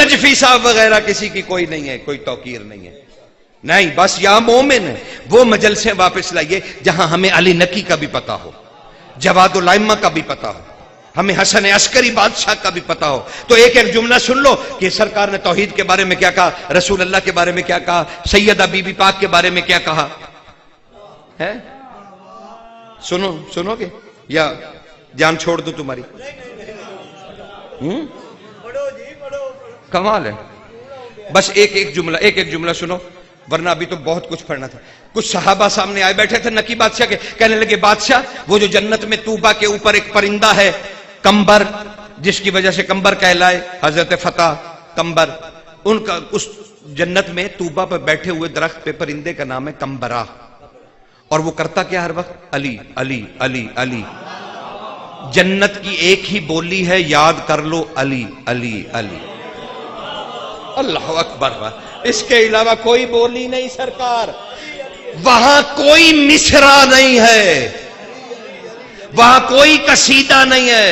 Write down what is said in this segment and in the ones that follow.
نجفی صاحب وغیرہ کسی کی کوئی نہیں ہے، کوئی توقیر نہیں ہے، نہیں، بس یا مومن ہے وہ مجلسیں واپس لائیے جہاں ہمیں علی نقی کا بھی پتا ہو، جواد الائمہ کا بھی پتا ہو، ہمیں حسن عسکری بادشاہ کا بھی پتا ہو، تو ایک ایک جملہ سن لو کہ سرکار نے توحید کے بارے میں کیا کہا، رسول اللہ کے بارے میں کیا کہا، سیدہ بی بی پاک کے بارے میں کیا کہا ہے؟ سنو گے یا جان چھوڑ دو تمہاری؟ کمال ہے، بس ایک ایک جملہ سنو، ورنہ ابھی تو بہت کچھ پڑھنا تھا۔ کچھ صحابہ سامنے آئے بیٹھے تھے نقی بادشاہ کے، کہنے لگے بادشاہ وہ جو جنت میں طوبہ کے اوپر ایک پرندہ ہے کمبر، جس کی وجہ سے کمبر کہلائے، حضرت فتح کمبر، ان کا اس جنت میں طوبہ پر بیٹھے ہوئے درخت پہ پرندے کا نام ہے کمبرا، اور وہ کرتا کیا ہر وقت؟ علی علی علی علی۔ جنت کی ایک ہی بولی ہے، یاد کر لو، علی علی علی۔ اللہ اکبر، اس کے علاوہ کوئی بولی نہیں سرکار، وہاں کوئی مصرع نہیں ہے، وہاں کوئی قصیدہ نہیں ہے،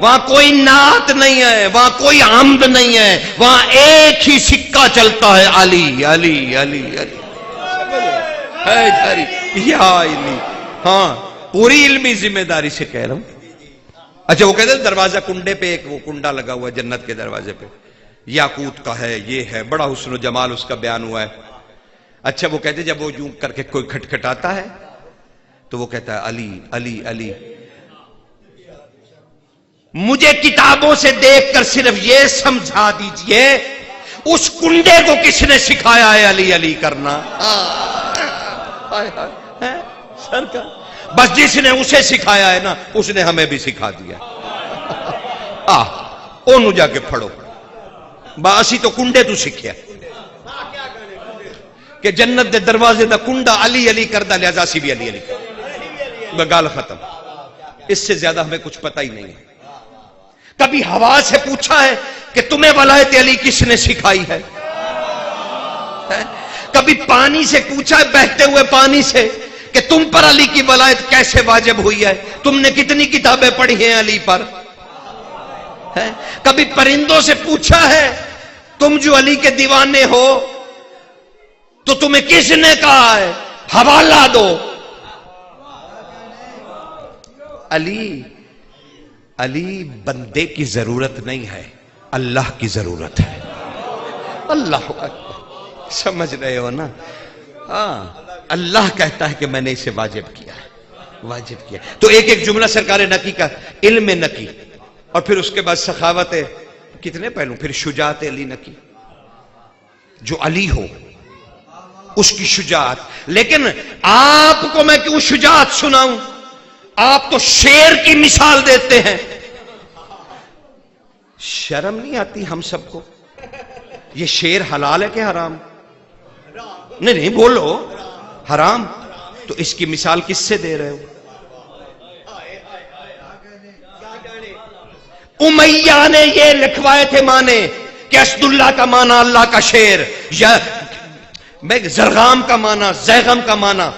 وہاں کوئی نعت نہیں ہے، وہاں کوئی حمد نہیں ہے، وہاں ایک ہی سکہ چلتا ہے، علی علی علی علی یا علی۔ ہاں، پوری علمی ذمہ داری سے کہہ رہا ہوں۔ اچھا، وہ کہتے ہیں دروازہ کنڈے پہ ایک وہ کنڈا لگا ہوا ہے جنت کے دروازے پہ، یاقوت کا ہے، یہ ہے، بڑا حسن و جمال اس کا بیان ہوا ہے۔ اچھا، وہ کہتے جب وہ یوں کر کے کوئی کھٹکھٹاتا ہے تو وہ کہتا ہے علی علی علی۔ مجھے کتابوں سے دیکھ کر صرف یہ سمجھا دیجئے اس کنڈے کو کس نے سکھایا ہے علی علی کرنا؟ سرکار، بس جس نے اسے سکھایا ہے نا اس نے ہمیں بھی سکھا دیا۔ اونو جا کے پڑھو، باسی تو کنڈے تو سکھیا کہ جنت دے دروازے دا کنڈا علی علی کردہ، لہذا سی بھی علی علی کردہ، گال ختم۔ اس سے زیادہ ہمیں کچھ پتہ ہی نہیں ہے۔ کبھی ہوا سے پوچھا ہے کہ تمہیں ولایت علی کس نے سکھائی ہے؟ کبھی پانی سے پوچھا ہے، بہتے ہوئے پانی سے، کہ تم پر علی کی ولایت کیسے واجب ہوئی ہے؟ تم نے کتنی کتابیں پڑھی ہیں علی پر؟ کبھی پرندوں سے پوچھا ہے تم جو علی کے دیوانے ہو تو تمہیں کس نے کہا ہے حوالہ دو؟ علی علی بندے کی ضرورت نہیں ہے، اللہ کی ضرورت ہے۔ اللہ اکبر، سمجھ رہے ہو نا؟ ہاں، اللہ کہتا ہے کہ میں نے اسے واجب کیا ہے، واجب کیا۔ تو ایک ایک جملہ سرکار نقی کا، علم نقی، اور پھر اس کے بعد سخاوت ہے، کتنے پہلو، پھر شجاعت علی نقی، جو علی ہو اس کی شجاعت۔ لیکن آپ کو میں کیوں شجاعت سناؤں؟ آپ تو شیر کی مثال دیتے ہیں، شرم نہیں آتی ہم سب کو؟ یہ شیر حلال ہے کہ حرام؟ نہیں بولو، حرام۔ تو اس کی مثال کس سے دے رہے ہو؟ امیہ نے یہ لکھوائے تھے مانے کہ اسد اللہ کا معنی اللہ کا شیر، یا زرغام کا معنی زیغم کا معنی،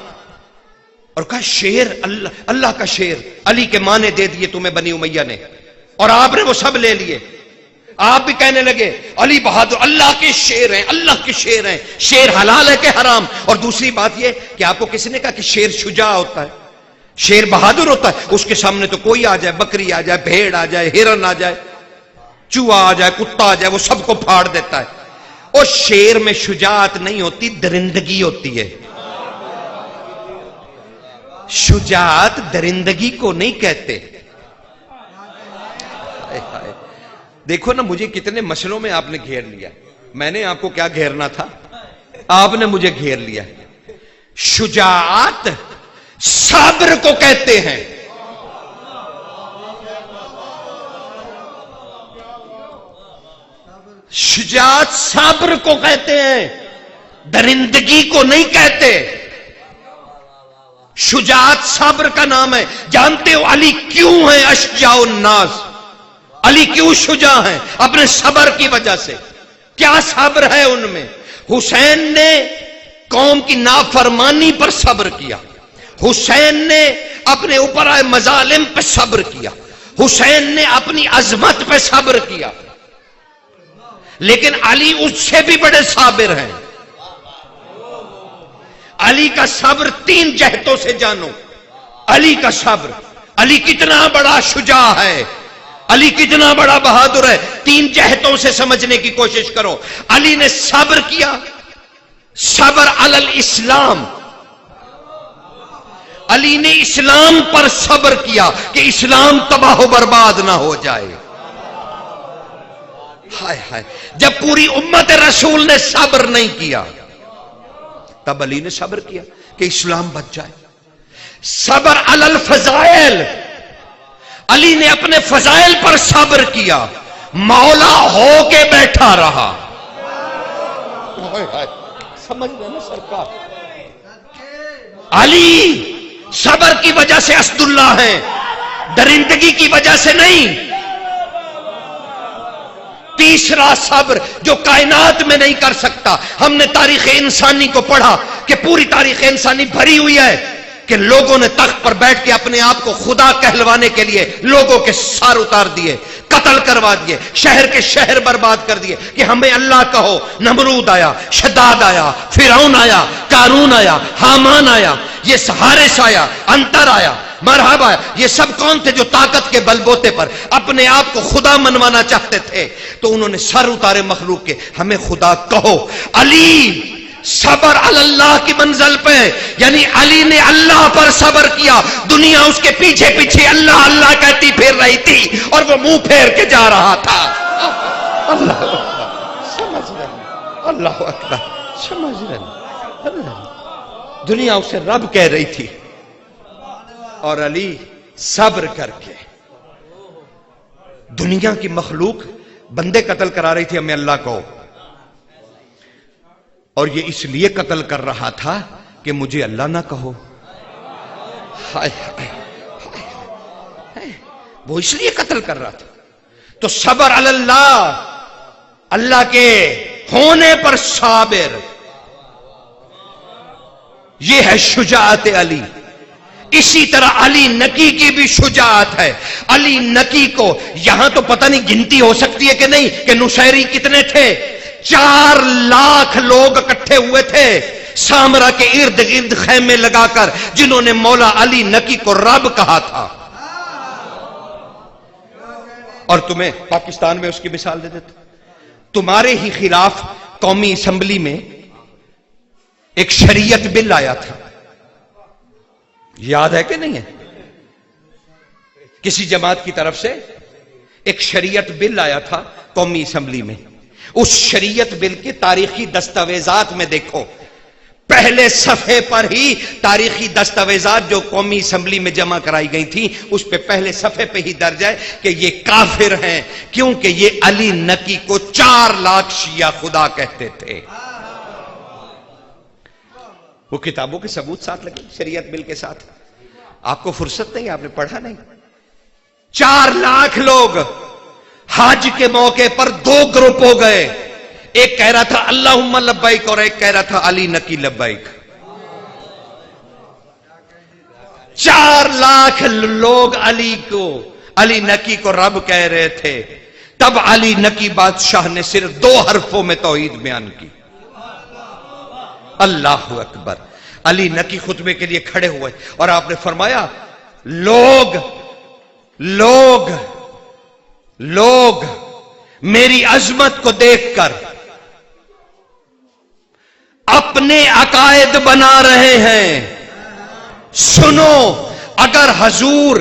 اور کہا شیر اللہ کا شیر، علی کے معنی دے دیے تمہیں بنی امیہ نے، اور آپ نے وہ سب لے لیے۔ آپ بھی کہنے لگے علی بہادر اللہ کے شیر ہیں، اللہ کے شیر ہیں۔ شیر حلال ہے کہ حرام؟ اور دوسری بات یہ کہ آپ کو کس نے کہا کہ شیر شجاع ہوتا ہے، شیر بہادر ہوتا ہے؟ اس کے سامنے تو کوئی آ جائے، بکری آ جائے، بھیڑ آ جائے، ہرن آ جائے، چوہا آ جائے، کتا آ جائے، وہ سب کو پھاڑ دیتا ہے۔ اور شیر میں شجاعت نہیں ہوتی، درندگی ہوتی ہے۔ شجاعت درندگی کو نہیں کہتے۔ دیکھو نا، مجھے کتنے مسئلوں میں آپ نے گھیر لیا۔ میں نے آپ کو کیا گھیرنا تھا، آپ نے مجھے گھیر لیا۔ شجاعت صبر کو کہتے ہیں۔ شجاعت صبر کو کہتے ہیں، درندگی کو نہیں کہتے۔ شجاعت صبر کا نام ہے۔ جانتے ہو علی کیوں ہے اشجاع الناس؟ علی کیوں شجاع ہیں؟ اپنے صبر کی وجہ سے۔ کیا صبر ہے ان میں؟ حسین نے قوم کی نافرمانی پر صبر کیا، حسین نے اپنے اوپر آئے مظالم پہ صبر کیا، حسین نے اپنی عظمت پہ صبر کیا۔ لیکن علی اس سے بھی بڑے صابر ہیں. علی کا صبر 3 جہتوں سے جانو. علی کا صبر، علی کتنا بڑا شجاع ہے، علی کتنا بڑا بہادر ہے. 3 جہتوں سے سمجھنے کی کوشش کرو. علی نے صبر کیا، صبر علی الاسلام. علی نے اسلام پر صبر کیا کہ اسلام تباہ و برباد نہ ہو جائے. ہائے ہائے، جب پوری امت رسول نے صبر نہیں کیا تب علی نے صبر کیا کہ اسلام بچ جائے. صبر علی الفضائل، علی نے اپنے فضائل پر صبر کیا، مولا ہو کے بیٹھا رہا. سمجھ رہے نا سرکار؟ علی صبر کی وجہ سے اسد اللہ ہیں، درندگی کی وجہ سے نہیں. تیسرا صبر جو کائنات میں نہیں کر سکتا. ہم نے تاریخ انسانی کو پڑھا کہ پوری تاریخ انسانی بھری ہوئی ہے کہ لوگوں نے تخت پر بیٹھ کے اپنے آپ کو خدا کہلوانے کے لیے لوگوں کے سار اتار دیے، قتل کروا دیے، شہر کے شہر برباد کر دیے کہ ہمیں اللہ کہو. نمرود آیا، شداد آیا، فرعون آیا، قارون آیا، حامان آیا، یہ حارث آیا، انتر آیا، مرحب آیا. یہ سب کون تھے جو طاقت کے بلبوتے پر اپنے آپ کو خدا منوانا چاہتے تھے؟ تو انہوں نے سر اتارے مخلوق کے، ہمیں خدا کہو. علی صبر علی اللہ کی منزل پہ، یعنی علی نے اللہ پر صبر کیا. دنیا اس کے پیچھے پیچھے اللہ اللہ کہتی پھر رہی تھی اور وہ منہ پھیر کے جا رہا تھا. اللہ اکبر، سمجھ رہے ہیں؟ اللہ اکبر، سمجھ رہے ہیں؟ دنیا اسے رب کہہ رہی تھی اور علی صبر کر کے. دنیا کی مخلوق بندے قتل کرا رہی تھی ہمیں اللہ کو، اور یہ اس لیے قتل کر رہا تھا کہ مجھے اللہ نہ کہو. وہ اس لیے قتل کر رہا تھا. تو صبر علی اللہ، اللہ کے ہونے پر صابر، یہ ہے شجاعت علی. اسی طرح علی نکی کی بھی شجاعت ہے. علی نکی کو یہاں تو پتہ نہیں گنتی ہو سکتی ہے کہ نہیں کہ نصیری کتنے تھے. 4 لاکھ لوگ اکٹھے ہوئے تھے سامرا کے ارد گرد خیمے لگا کر، جنہوں نے مولا علی نکی کو رب کہا تھا. اور تمہیں پاکستان میں اس کی مثال دے دیتا. تمہارے ہی خلاف قومی اسمبلی میں ایک شریعت بل آیا تھا، یاد ہے کہ نہیں ہے؟ کسی جماعت کی طرف سے ایک شریعت بل آیا تھا قومی اسمبلی میں. اس شریعت بل کی تاریخی دستاویزات میں دیکھو، پہلے صفحے پر ہی تاریخی دستاویزات جو قومی اسمبلی میں جمع کرائی گئی تھی اس پہ پہلے صفحے پہ ہی درج ہے کہ یہ کافر ہیں کیونکہ یہ علی نکی کو 4 لاکھ شیعہ خدا کہتے تھے. وہ کتابوں کے ثبوت ساتھ لگے شریعت بل کے ساتھ. آپ کو فرصت نہیں، آپ نے پڑھا نہیں. 4 لاکھ لوگ حج کے موقع پر 2 گروپ ہو گئے. ایک کہہ رہا تھا اللہم لبیک اور ایک کہہ رہا تھا علی نکی لبیک. 4 لاکھ لوگ علی نکی کو رب کہہ رہے تھے. تب علی نکی بادشاہ نے صرف 2 حرفوں میں توحید بیان کی. اللہ اکبر. علی نکی خطبے کے لیے کھڑے ہوئے اور آپ نے فرمایا لوگ میری عظمت کو دیکھ کر اپنے عقائد بنا رہے ہیں. سنو، اگر حضور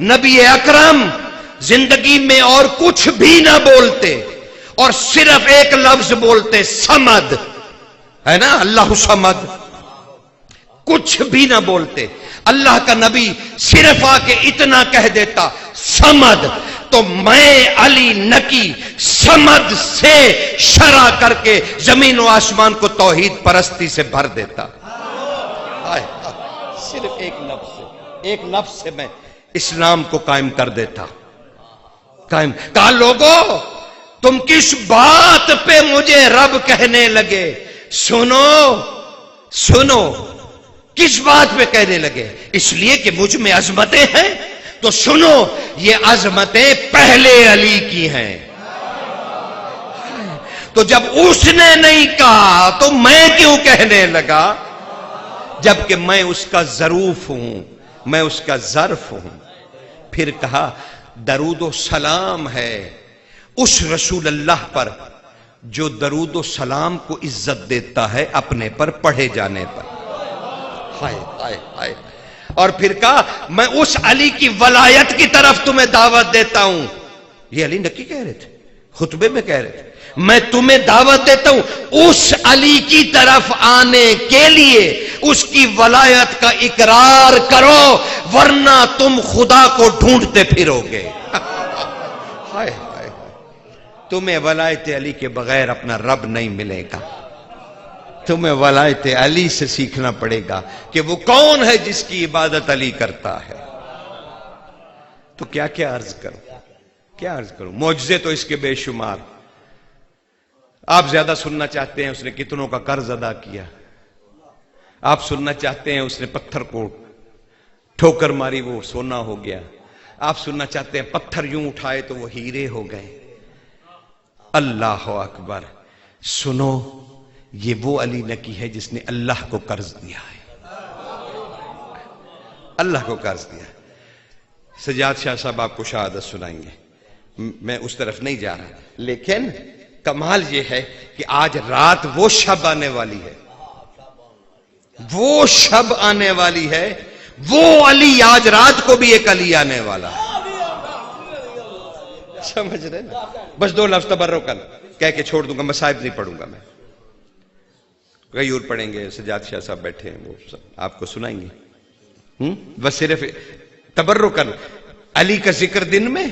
نبی اکرم زندگی میں اور کچھ بھی نہ بولتے اور صرف ایک لفظ بولتے سمد، ہے نا اللہ سمد، کچھ بھی نہ بولتے، اللہ کا نبی صرف آ کے اتنا کہہ دیتا سمد، تو میں علی نکی سمد سے شرع کر کے زمین و آسمان کو توحید پرستی سے بھر دیتا. صرف ایک لفظ سے میں اسلام کو قائم کر دیتا. کہا لوگوں تم کس بات پہ مجھے رب کہنے لگے؟ سنو کس بات پہ کہنے لگے؟ اس لیے کہ مجھ میں عظمتیں ہیں. تو سنو، یہ عظمتیں پہلے علی کی ہیں. تو جب اس نے نہیں کہا تو میں کیوں کہنے لگا؟ جبکہ میں اس کا ظروف ہوں، میں اس کا ظرف ہوں۔ پھر کہا درود و سلام ہے اس رسول اللہ پر جو درود و سلام کو عزت دیتا ہے اپنے پر پڑھے جانے پر۔ ہائے ہائے ہائے۔ اور پھر کہا میں اس علی کی ولایت کی طرف تمہیں دعوت دیتا ہوں۔ یہ علی نکی کہہ رہے تھے، خطبے میں کہہ رہے تھے، میں تمہیں دعوت دیتا ہوں اس علی کی طرف آنے کے لیے، اس کی ولایت کا اقرار کرو ورنہ تم خدا کو ڈھونڈتے پھرو گے۔ ہائے ہائے، تمہیں ولایت علی کے بغیر اپنا رب نہیں ملے گا۔ تمہیں ولایت علی سے سیکھنا پڑے گا کہ وہ کون ہے جس کی عبادت علی کرتا ہے۔ تو کیا کیا عرض کروں، کیا عرض کروں؟ معجزے تو اس کے بے شمار۔ آپ زیادہ سننا چاہتے ہیں اس نے کتنوں کا قرض ادا کیا، آپ سننا چاہتے ہیں اس نے پتھر کو ٹھوکر ماری وہ سونا ہو گیا، آپ سننا چاہتے ہیں پتھر یوں اٹھائے تو وہ ہیرے ہو گئے۔ اللہ اکبر۔ سنو، یہ وہ علی نکی ہے جس نے اللہ کو قرض دیا ہے، اللہ کو قرض دیا ہے۔ سجاد شاہ صاحب آپ کو شہادت سنائیں گے، میں اس طرف نہیں جا رہا، لیکن کمال یہ ہے کہ آج رات وہ شب آنے والی ہے، وہ شب آنے والی ہے، وہ علی آج رات کو بھی ایک علی آنے والا ہے۔ سمجھ رہے نا؟ بس دو لفظ تبرکن کہہ کے چھوڑ دوں گا، مصائب نہیں پڑھوں گا، میں غیور پڑھیں گے، سجاد شاہ صاحب بیٹھے ہیں وہ آپ کو سنائیں گے۔ بس صرف تبرکن علی کا ذکر دن میں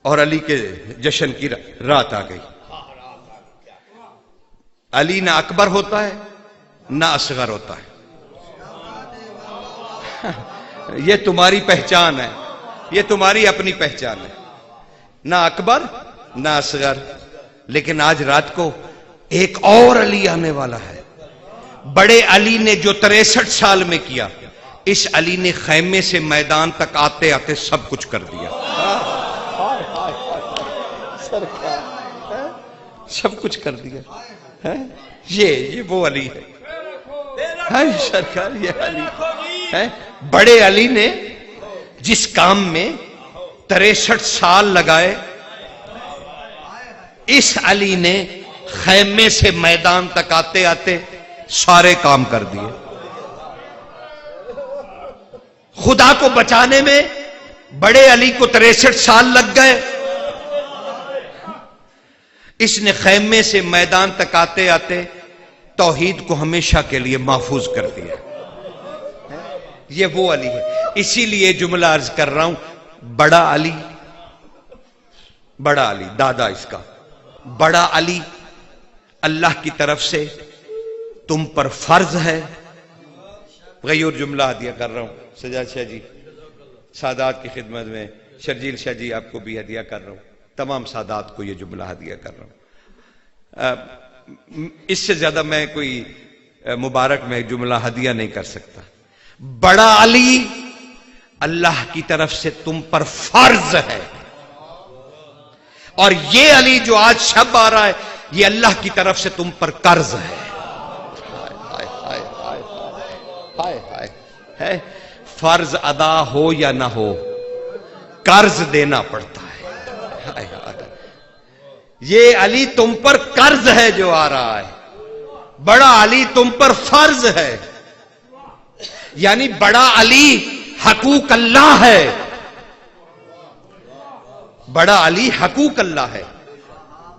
اور علی کے جشن کی رات آ گئی۔ علی نہ اکبر ہوتا ہے نہ اصغر ہوتا ہے، یہ تمہاری پہچان ہے، یہ تمہاری اپنی پہچان ہے، نہ اکبر نہ اصغر۔ لیکن آج رات کو ایک اور علی آنے والا ہے۔ بڑے علی نے جو 63 سال میں کیا، اس علی نے خیمے سے میدان تک آتے آتے سب کچھ کر دیا، سب کچھ کر دیا۔ یہ وہ علی ہے سرکار، یہ علی ہے۔ بڑے علی نے جس کام میں 63 سال لگائے، اس علی نے خیمے سے میدان تک آتے آتے سارے کام کر دیے۔ خدا کو بچانے میں بڑے علی کو 63 سال لگ گئے، اس نے خیمے سے میدان تک آتے آتے توحید کو ہمیشہ کے لیے محفوظ کر دیا۔ یہ وہ علی ہے۔ اسی لیے جملہ عرض کر رہا ہوں، بڑا علی، بڑا علی دادا اس کا، بڑا علی اللہ کی طرف سے تم پر فرض ہے۔ غیور جملہ ہدیہ کر رہا ہوں سجاد شاہ جی، سادات کی خدمت میں، شرجیل شاہ جی آپ کو بھی ہدیہ کر رہا ہوں، تمام سادات کو یہ جملہ ہدیہ کر رہا ہوں۔ اس سے زیادہ میں کوئی مبارک میں جملہ ہدیہ نہیں کر سکتا۔ بڑا علی اللہ کی طرف سے تم پر فرض ہے، اور یہ علی جو آج شب آ رہا ہے، یہ اللہ کی طرف سے تم پر قرض ہے۔ ہے فرض ادا ہو یا نہ ہو، قرض دینا پڑتا ہے۔ یہ علی تم پر قرض ہے جو آ رہا ہے، بڑا علی تم پر فرض ہے، یعنی بڑا علی حقوق اللہ ہے، بڑا علی حقوق اللہ ہے،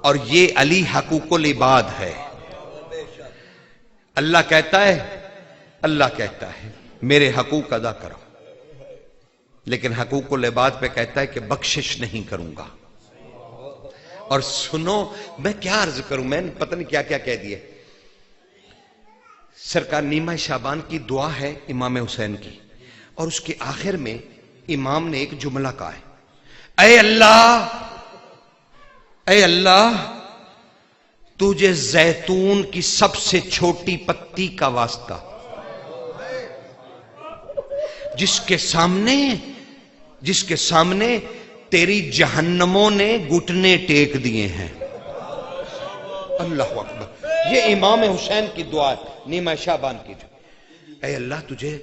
اور یہ علی حقوق العباد ہے۔ اللہ کہتا ہے میرے حقوق ادا کرو، لیکن حقوق العباد پہ کہتا ہے کہ بخشش نہیں کروں گا۔ اور سنو، میں کیا عرض کروں، میں نے پتہ نہیں کیا کیا کہہ دیا۔ سرکار نیمہ شعبان کی دعا ہے امام حسین کی، اور اس کے آخر میں امام نے ایک جملہ کہا ہے، اے اللہ تجھے زیتون کی سب سے چھوٹی پتی کا واسطہ، جس کے سامنے تیری جہنموں نے گھٹنے ٹیک دیے ہیں، اللہ اکبر، یہ امام حسین کی دعا نیمہ شعبان کی جو، اے اللہ تجھے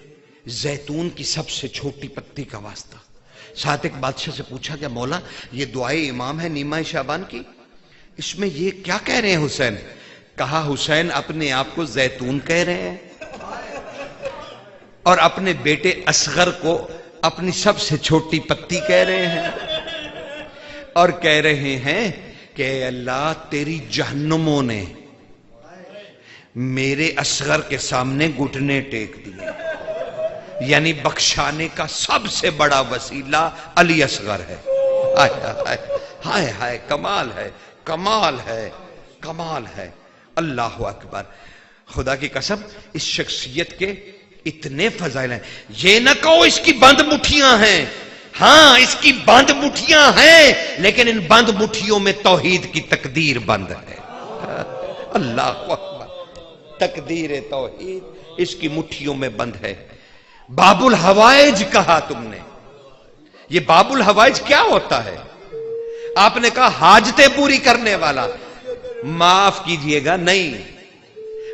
زیتون کی سب سے چھوٹی پتی کا واسطہ۔ ساتھ ایک بادشاہ سے پوچھا کہ مولا یہ دعائے امام ہے نیمہ شعبان کی، اس میں یہ کیا کہہ رہے ہیں حسین؟ کہا حسین اپنے آپ کو زیتون کہہ رہے ہیں اور اپنے بیٹے اصغر کو اپنی سب سے چھوٹی پتی کہہ رہے ہیں، اور کہہ رہے ہیں کہ اے اللہ تیری جہنموں نے میرے اصغر کے سامنے گھٹنے ٹیک دیے، یعنی بخشانے کا سب سے بڑا وسیلہ علی اصغر ہے۔ ہائے ہائے ہائے ہائے، کمال ہے، کمال ہے، کمال ہے، اللہ اکبر۔ خدا کی قسم اس شخصیت کے اتنے فضائل ہیں، یہ نہ کہو اس کی بند مٹھیاں ہیں، ہاں اس کی بند مٹھیاں ہیں، لیکن ان بند مٹھیوں میں توحید کی تقدیر بند ہے۔ اللہ اکبر، تقدیر توحید اس کی مٹھیوں میں بند ہے۔ باب الحوائج کہا تم نے، یہ باب الحوائج کیا ہوتا ہے؟ آپ نے کہا حاجتیں پوری کرنے والا، معاف کیجئے گا نہیں،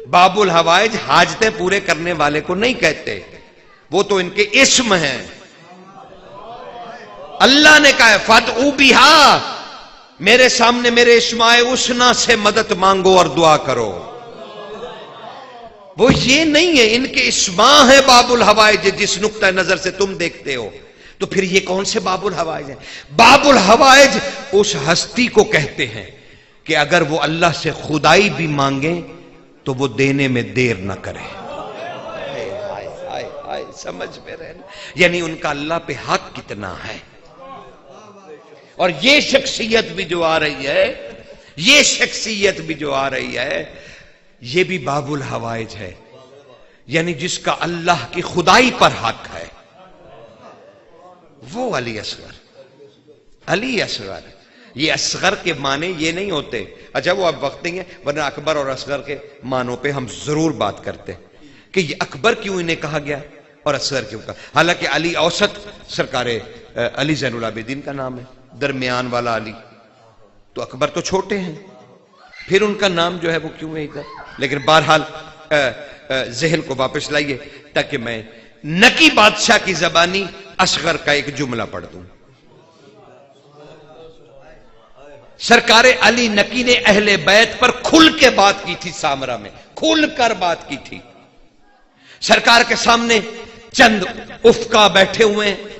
باب الحوائج حاجتیں پورے کرنے والے کو نہیں کہتے، وہ تو ان کے اسم ہیں۔ اللہ نے کہا فادعوا بہا، میرے سامنے میرے اسماء حسنی سے مدد مانگو اور دعا کرو، وہ یہ نہیں ہے، ان کے اسماء ہے باب الحوائج جس نقطہ نظر سے تم دیکھتے ہو۔ تو پھر یہ کون سے باب الحوائج ہیں؟ باب الحوائج اس ہستی کو کہتے ہیں کہ اگر وہ اللہ سے خدائی بھی مانگیں تو وہ دینے میں دیر نہ کرے۔ سمجھ میں رہنا، یعنی ان کا اللہ پہ حق کتنا ہے۔ اور یہ شخصیت بھی جو آ رہی ہے، یہ شخصیت بھی جو آ رہی ہے، یہ بھی باب الحوائج ہے، یعنی جس کا اللہ کی خدائی پر حق ہے، وہ علی اصغر۔ علی اصغر، یہ اصغر کے معنی یہ نہیں ہوتے، اچھا وہ اب وقت نہیں ہے، ورنہ اکبر اور اصغر کے معنوں پہ ہم ضرور بات کرتے کہ یہ اکبر کیوں انہیں کہا گیا اور اصغر کیوں کہا۔ حالانکہ علی اوسط سرکار علی زین العابدین کا نام ہے، درمیان والا علی، تو اکبر تو چھوٹے ہیں، پھر ان کا نام جو ہے وہ کیوں ہے ادھر؟ لیکن بہرحال ذہن کو واپس لائیے تاکہ میں نکی بادشاہ کی زبانی اصغر کا ایک جملہ پڑھ دوں۔ سرکار علی نکی نے اہل بیت پر کھل کے بات کی تھی، سامرا میں کھل کر بات کی تھی۔ سرکار کے سامنے چند افقا بیٹھے ہوئے ہیں،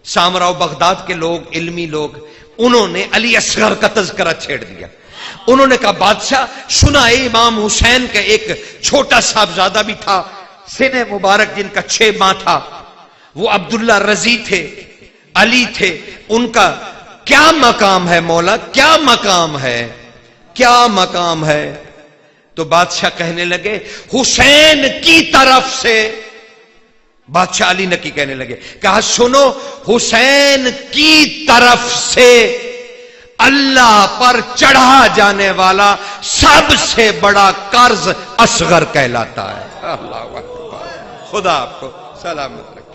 سامرا و بغداد کے لوگ، علمی لوگ، انہوں نے علی اصغر کا تذکرہ چھیڑ دیا۔ انہوں نے کہا بادشاہ سنا ہے امام حسین کا ایک چھوٹا صاحبزادہ بھی تھا، سن مبارک جن کا 6 ماہ تھا، وہ عبداللہ رضی تھے، علی تھے، ان کا کیا مقام ہے مولا، کیا مقام ہے، کیا مقام ہے؟ تو بادشاہ کہنے لگے حسین کی طرف سے، بادشاہ علی نکی کہنے لگے، کہا سنو حسین کی طرف سے اللہ پر چڑھا جانے والا سب سے بڑا قرض اصغر کہلاتا ہے۔ اللہ اکبر، خدا آپ کو سلامت رکھے۔